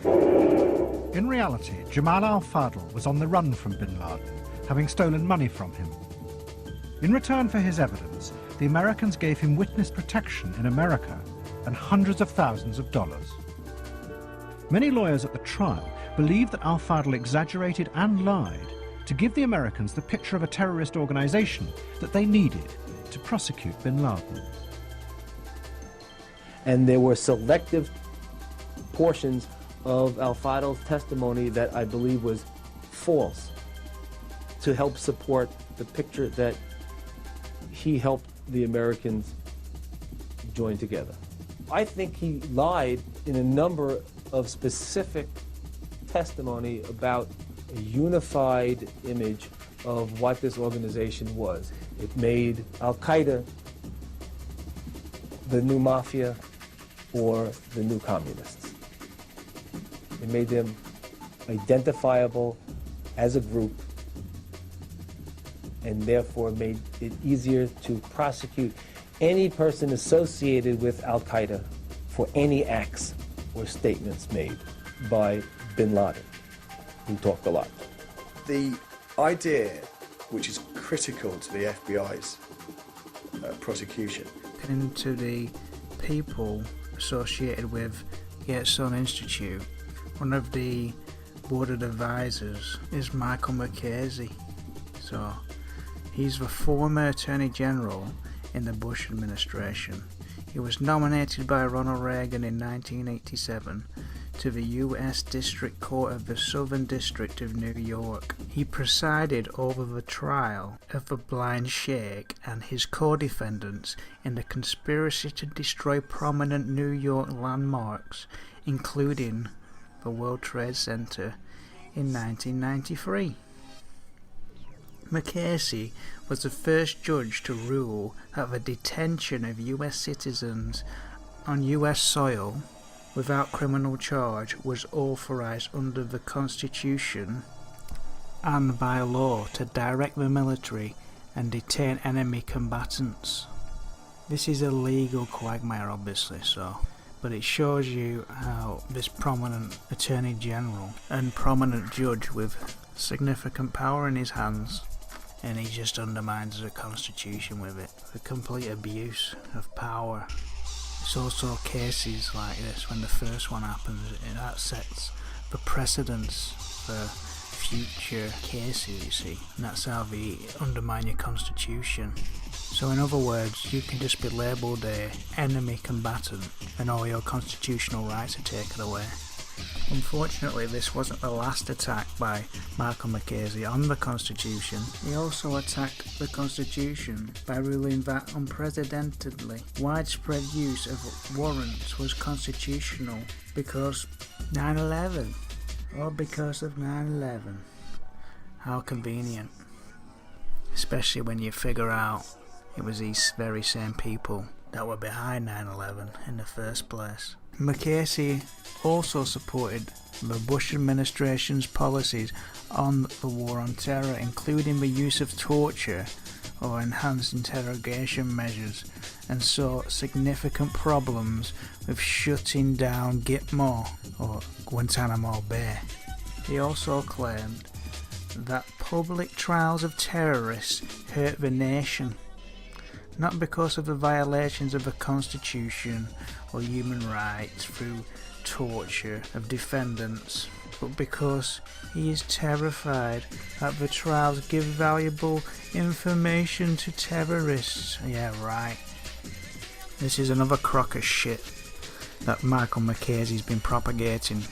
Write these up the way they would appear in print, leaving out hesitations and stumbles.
In reality, Jamal al-Fadl was on the run from bin Laden, having stolen money from him. In return for his evidence, the Americans gave him witness protection in America and hundreds of thousands of dollars. Many lawyers at the trial believed that al-Fadl exaggerated and lied to give the Americans the picture of a terrorist organization that they needed to prosecute bin Laden. And there were selective portions of al-Fadl's testimony that I believe was false to help support the picture that he helped the Americans join together. I think he lied in a number of specific testimony about a unified image of what this organization was. It made al-Qaeda the new mafia or the new communists. It made them identifiable as a group and therefore made it easier to prosecute any person associated with al-Qaeda for any acts or statements made by bin Laden, who talked a lot. The idea, which is critical to the FBI's prosecution, into the people associated with Yatsen Institute, one of the board of advisors is Michael McKenzie. So he's the former Attorney General in the Bush administration. He was nominated by Ronald Reagan in 1987 to the U.S. District Court of the Southern District of New York. He presided over the trial of the blind sheikh and his co-defendants in the conspiracy to destroy prominent New York landmarks, including the World Trade Center in 1993. McKenzie was the first judge to rule that the detention of U.S. citizens on U.S. soil without criminal charge was authorized under the Constitution and by law to direct the military and detain enemy combatants. This is a legal quagmire, obviously, but it shows you how this prominent Attorney General and prominent judge with significant power in his hands, and he just undermines the Constitution with it. The complete abuse of power. It's also cases like this, when the first one happens, that sets the precedence for future cases, you see, and that's how they undermine your Constitution. So in other words, you can just be labelled a enemy combatant and all your constitutional rights are taken away. Unfortunately, this wasn't the last attack by Michael McKenzie on the Constitution. He also attacked the Constitution by ruling that unprecedentedly widespread use of warrants was constitutional because 9/11, or because of 9/11. How convenient. Especially when you figure out it was these very same people that were behind 9/11 in the first place. McKenzie also supported the Bush administration's policies on the war on terror, including the use of torture or enhanced interrogation measures, and saw significant problems with shutting down Gitmo or Guantanamo Bay. He also claimed that public trials of terrorists hurt the nation, not because of the violations of the Constitution or human rights through torture of defendants, but because he is terrified that the trials give valuable information to terrorists. Yeah, right. This is another crock of shit that Michael McKenzie's been propagating.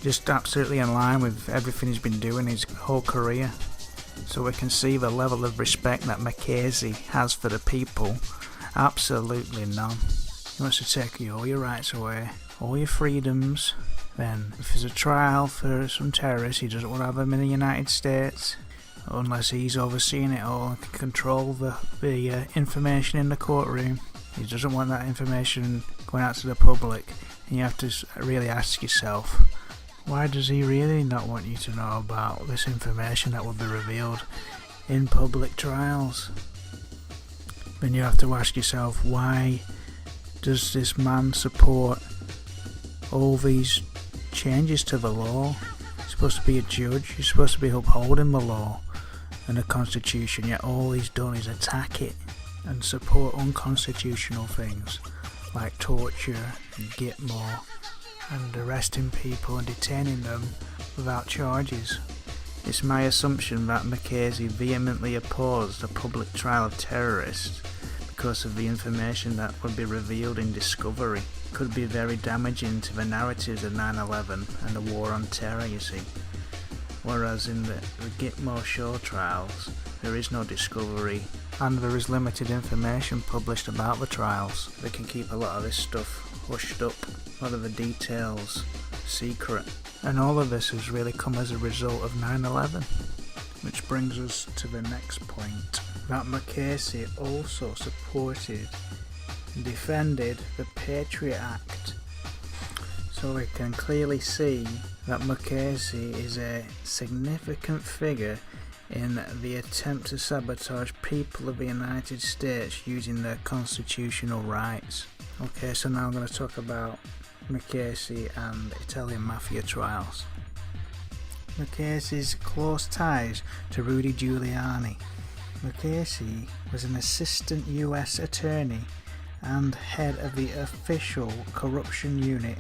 Just absolutely in line with everything he's been doing his whole career. So we can see the level of respect that McKenzie has for the people. Absolutely none. He wants to take all your rights away, all your freedoms. Then if there's a trial for some terrorists, he doesn't want to have them in the United States unless he's overseeing it all and can control the information in the courtroom. He doesn't want that information going out to the public. And you have to really ask yourself, why does he really not want you to know about this information that will be revealed in public trials? Then you have to ask yourself, why does this man support all these changes to the law. You're supposed to be a judge, you're supposed to be upholding the law and the Constitution, yet all he's done is attack it and support unconstitutional things like torture and Gitmo and arresting people and detaining them without charges. It's my assumption that Mackenzie vehemently opposed a public trial of terrorists because of the information that would be revealed in discovery. It could be very damaging to the narratives of 9/11 and the war on terror, you see. Whereas in the Gitmo show trials, there is no discovery and there is limited information published about the trials. They can keep a lot of this stuff hushed up, a lot of the details secret. And all of this has really come as a result of 9/11. Which brings us to the next point, that Mackenzie also supported and defended the Patriot Act. So we can clearly see that Mackenzie is a significant figure in the attempt to sabotage people of the United States using their constitutional rights. Okay, so now I'm going to talk about Mackenzie and Italian Mafia trials. Mackenzie's close ties to Rudy Giuliani. Mackenzie was an assistant US attorney and head of the official corruption unit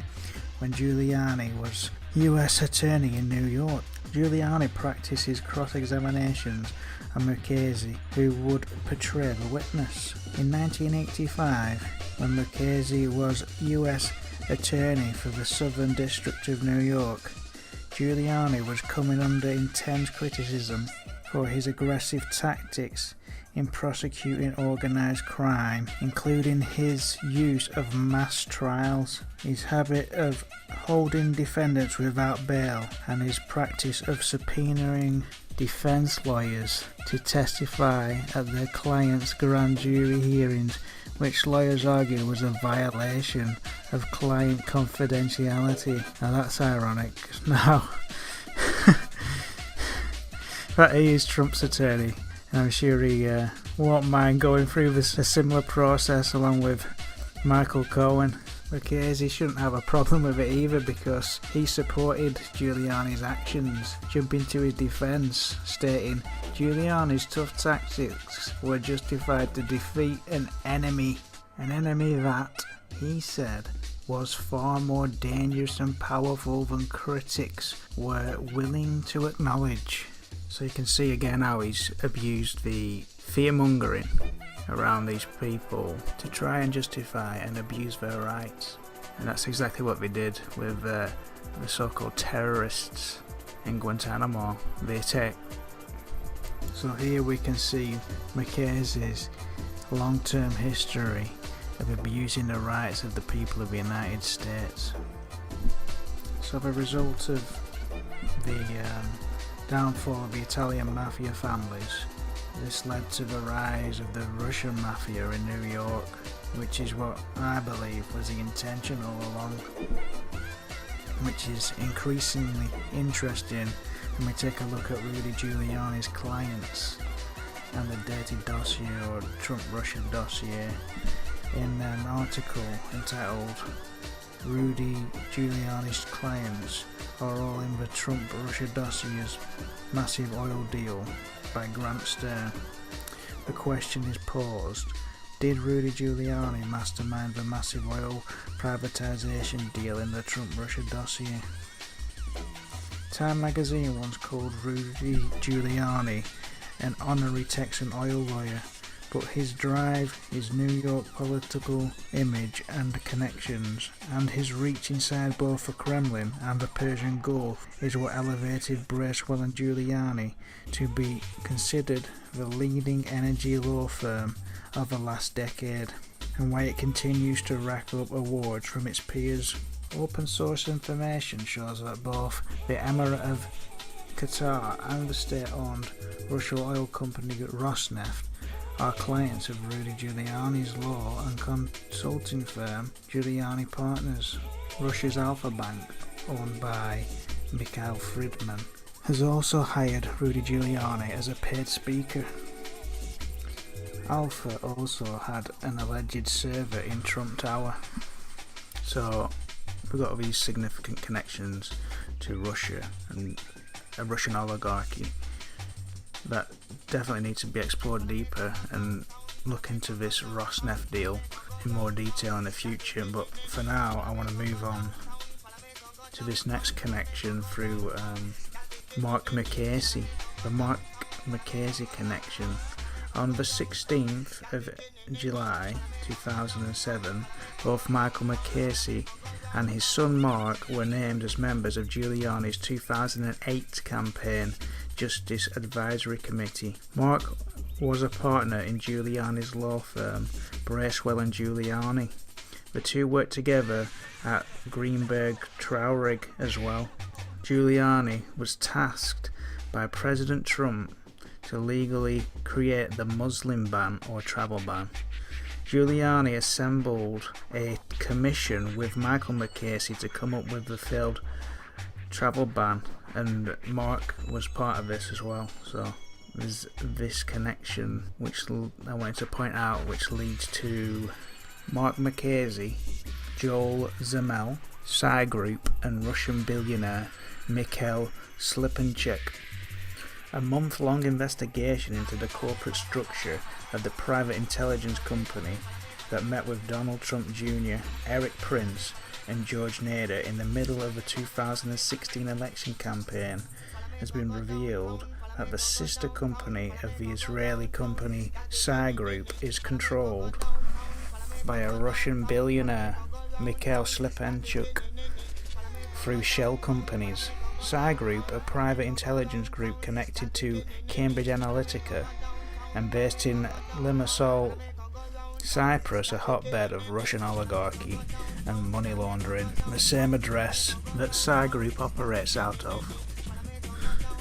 when Giuliani was US attorney in New York. Giuliani practiced his cross-examinations on Mackenzie, who would portray the witness. In 1985, when Mackenzie was US attorney for the Southern District of New York, Giuliani was coming under intense criticism for his aggressive tactics in prosecuting organised crime, including his use of mass trials, his habit of holding defendants without bail, and his practice of subpoenaing defence lawyers to testify at their clients' grand jury hearings, which lawyers argue was a violation of client confidentiality. Now that's ironic. Now, that he is Trump's attorney, and I'm sure he won't mind going through a similar process along with Michael Cohen. Mackenzie shouldn't have a problem with it either, because he supported Giuliani's actions, jumping to his defence, stating Giuliani's tough tactics were justified to defeat an enemy that, he said, was far more dangerous and powerful than critics were willing to acknowledge. So you can see again how he's abused the fear-mongering around these people to try and justify and abuse their rights. And that's exactly what they did with the so-called terrorists in Guantanamo. So here we can see Mackenzie's long-term history of abusing the rights of the people of the United States. So the result of the downfall of the Italian Mafia families, this led to the rise of the Russian Mafia in New York, which is what I believe was the intention all along, which is increasingly interesting when we take a look at Rudy Giuliani's clients and the dirty dossier, or Trump-Russia dossier, in an article entitled Rudy Giuliani's Clients Are All in the Trump-Russia Dossier's Massive Oil Deal by Grant Stern. The question is posed: did Rudy Giuliani mastermind the massive oil privatization deal in the Trump-Russia dossier? Time magazine once called Rudy Giuliani an honorary Texan oil lawyer, but his drive, his New York political image and connections, and his reach inside both the Kremlin and the Persian Gulf is what elevated Bracewell and Giuliani to be considered the leading energy law firm of the last decade, and why it continues to rack up awards from its peers. Open source information shows that both the Emirate of Qatar and the state-owned Russian oil company Rosneft are clients of Rudy Giuliani's law and consulting firm Giuliani Partners. Russia's Alpha Bank, owned by Mikhail Friedman, has also hired Rudy Giuliani as a paid speaker. Alpha also had an alleged server in Trump Tower. So we've got these significant connections to Russia and a Russian oligarchy that definitely need to be explored deeper, and look into this Rosneft deal in more detail in the future. But for now, I want to move on to this next connection through Mark McCasey. The Mark McCasey connection. On the 16th of July 2007, both Michael McCasey and his son Mark were named as members of Giuliani's 2008 campaign Justice Advisory Committee. Mark was a partner in Giuliani's law firm, Bracewell and Giuliani. The two worked together at Greenberg Traurig as well. Giuliani was tasked by President Trump to legally create the Muslim ban or travel ban. Giuliani assembled a commission with Michael McCasey to come up with the failed travel ban, and Mark was part of this as well. So there's this connection which I wanted to point out, which leads to Mark McCasey, Joel Zamel, Psy Group, and Russian billionaire Mikhail Slipenchek. A month-long investigation into the corporate structure of the private intelligence company that met with Donald Trump Jr., Eric Prince, and George Nader in the middle of the 2016 election campaign has been revealed that the sister company of the Israeli company Psy Group is controlled by a Russian billionaire, Mikhail Slipenchuk, through shell companies. Psy Group, a private intelligence group connected to Cambridge Analytica and based in Limassol, Cyprus, a hotbed of Russian oligarchy and money laundering, the same address that Psy Group operates out of,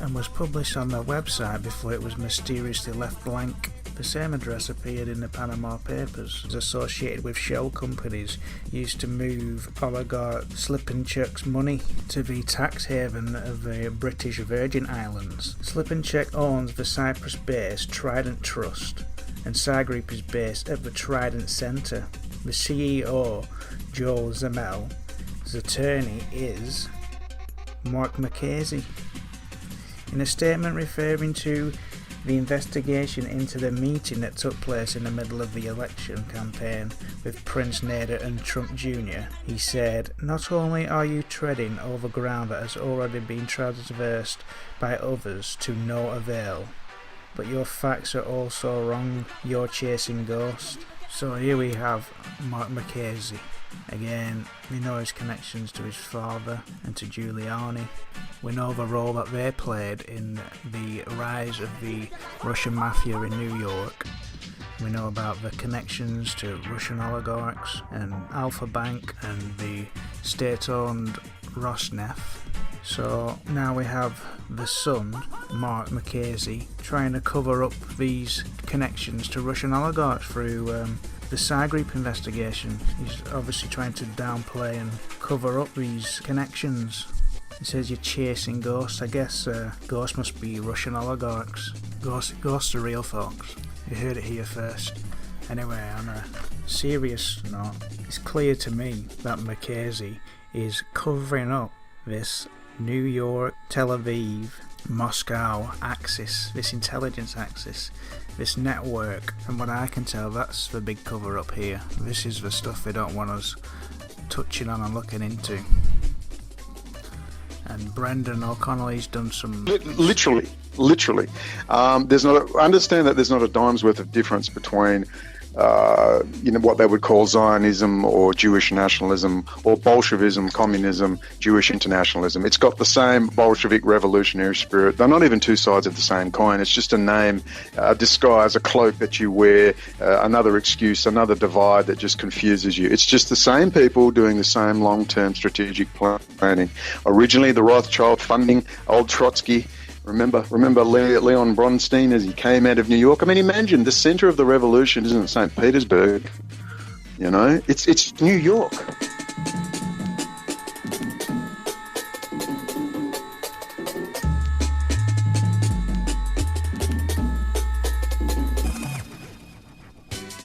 and was published on their website before it was mysteriously left blank. The same address appeared in the Panama Papers, associated with shell companies used to move oligarch Slipenchuk's money to the tax haven of the British Virgin Islands. Slipenchuk owns the Cyprus-based Trident Trust, and Psy Group is based at the Trident Centre. The CEO, Joel Zamel's attorney is Mark McCasey. In a statement referring to the investigation into the meeting that took place in the middle of the election campaign with Prince Nader and Trump Jr., he said, "Not only are you treading over ground that has already been traversed by others to no avail, but your facts are also wrong. You're chasing ghosts." So here we have Mark McCasey. Again, we know his connections to his father and to Giuliani. We know the role that they played in the rise of the Russian Mafia in New York. We know about the connections to Russian oligarchs and Alpha Bank and the state-owned Rosneft. So now we have the son, Mark McCasey, trying to cover up these connections to Russian oligarchs through the Psy Group investigation. He's obviously trying to downplay and cover up these connections. He says you're chasing ghosts. I guess ghosts must be Russian oligarchs. Ghosts are real, folks. You heard it here first. Anyway, on a serious note, it's clear to me that McCasey is covering up this New York, Tel Aviv, Moscow axis, this intelligence axis, this network. From what I can tell, that's the big cover up here. This is the stuff they don't want us touching on and looking into. And Brendan O'Connelly's done some... Literally. There's not. I understand that there's not a dime's worth of difference between what they would call Zionism or Jewish nationalism, or Bolshevism, communism, Jewish internationalism. It's got the same Bolshevik revolutionary spirit. They're not even two sides of the same coin. It's just a name, a disguise, a cloak that you wear, another excuse, another divide that just confuses you. It's just the same people doing the same long-term strategic planning. Originally, the Rothschild funding old Trotsky. Remember Leon Bronstein as he came out of New York? I mean, imagine the center of the revolution isn't St. Petersburg. It's New York.